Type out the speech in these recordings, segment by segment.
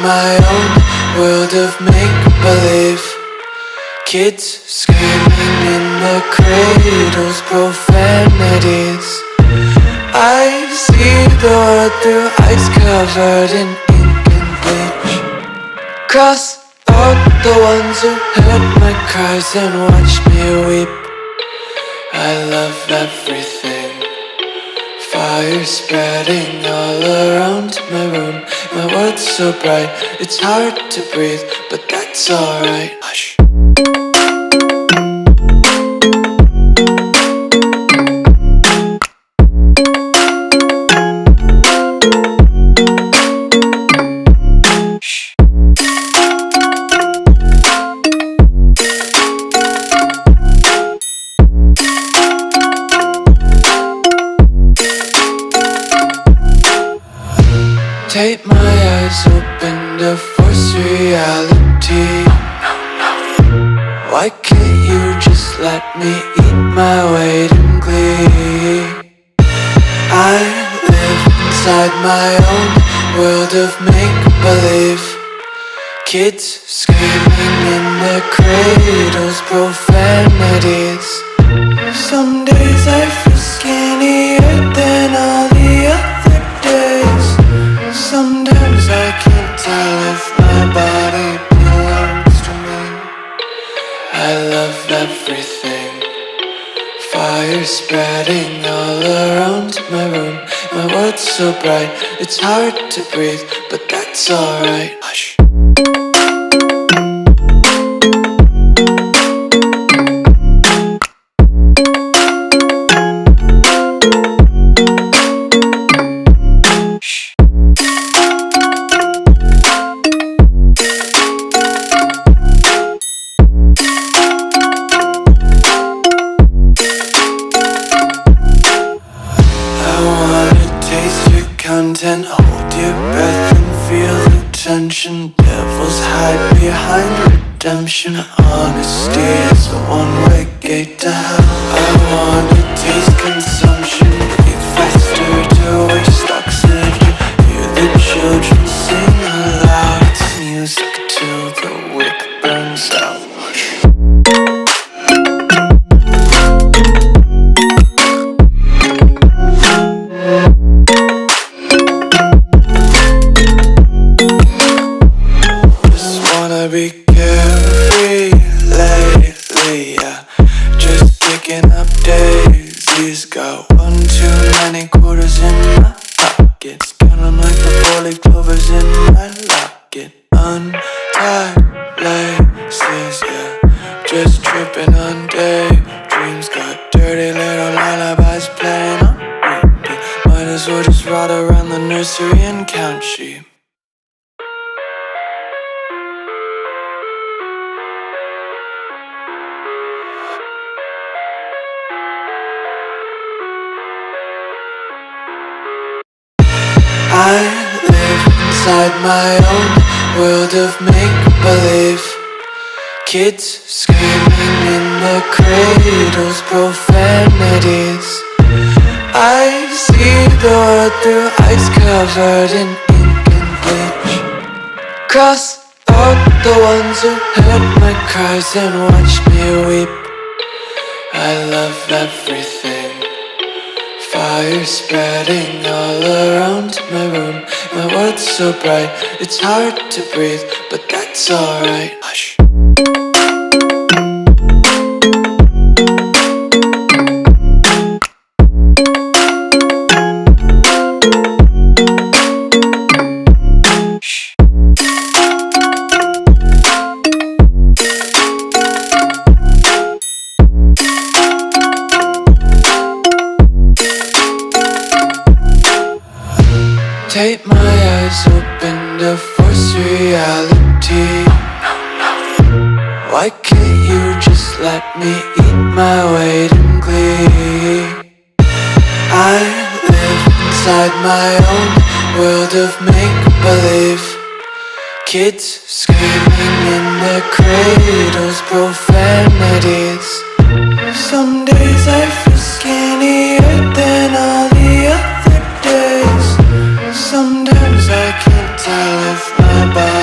my own world of make-believe. Kids screaming in the cradles, profanities. I see the world through ice covered in ink and bleach. Cross out the ones who heard my cries and watched me weep. I love everything. Fire spreading all around my room. My world's so bright, it's hard to breathe, but that's alright. Hush. Tape my eyes open to force reality. Why can't you just let me eat my weight in glee? I live inside my own world of make-believe. Kids screaming in their cradles, profanities. Some days I feel skinnier than all the other days. Sometimes I can't tell if my body belongs to me. I love everything. Fire spreading all around my room. My world's so bright, it's hard to breathe, but that's alright. Hush. Content, hold your breath and feel the tension. Devils hide behind redemption. Honesty is a one-way gate to hell. I wanna taste consumption, breathe faster to waste oxygen. Hear the children sing aloud. It's music till the wick burns out. Be carefree lately, yeah. Just picking up daisies. Got one too many quarters in my pockets. Counting like the four-leaf clovers in my locket. Untied laces, yeah. Just tripping on daydreams. Got dirty little lullabies playing on repeat. Might as well just ride around the nursery and count sheep. I live inside my own world of make-believe. Kids screaming in the cradles, profanities. I see the world through ice covered in ink and bleach. Cross out the ones who heard my cries and watched me weep. I love everything. Fire spreading all around my room. My world's so bright, it's hard to breathe, but that's alright. Hush. Tape my eyes open to force reality. Why can't you just let me eat my weight in glee? I live inside my own world of make-believe. Kids screaming in their cradles, profanities. Some days I feel skinnier than all the other days. Sometimes I can't tell if my body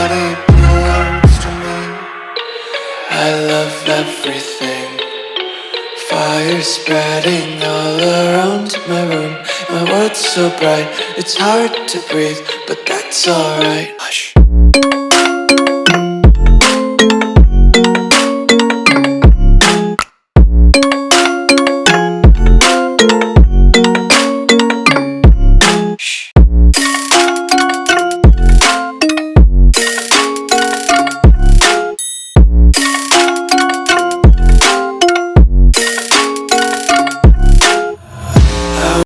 colors spreading all around my room. My world's so bright, it's hard to breathe, but that's alright. Hush.